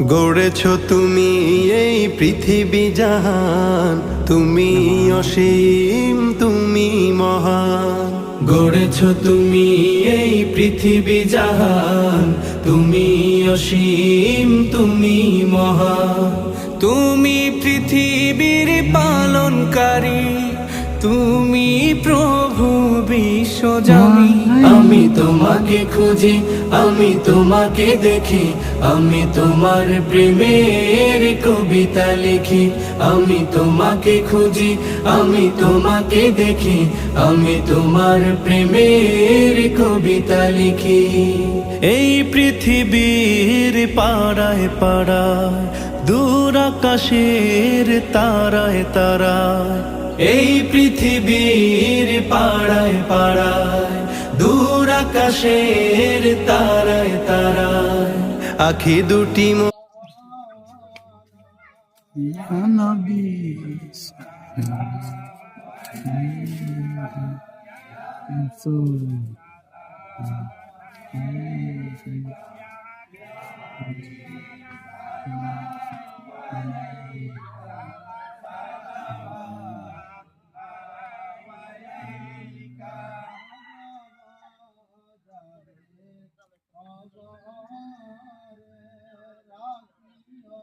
গড়েছ তুমি এই পৃথিবী জাহান, তুমি অসীম তুমি মহান। গড়েছ তুমি এই পৃথিবী জাহান, তুমি অসীম তুমি মহান। তুমি পৃথিবীর পালনকারী, তুমি প্রভু বিশ্বজনী। আমি তোমাকে খুঁজি, আমি তোমাকে দেখি, আমি তোমার প্রেমের কবিতা লিখি। আমি তোমাকে খুঁজি, আমি তোমাকে দেখি, আমি তোমার প্রেমের কবিতা লিখি। এই পৃথিবীর পাড়ায় পাড়ায়, দূর আকাশের তারায় তারায়, এই পৃথিবীর পাড়ায় পাড়ায়, দূর আকাশের তারায় তারায়, আখি দুটি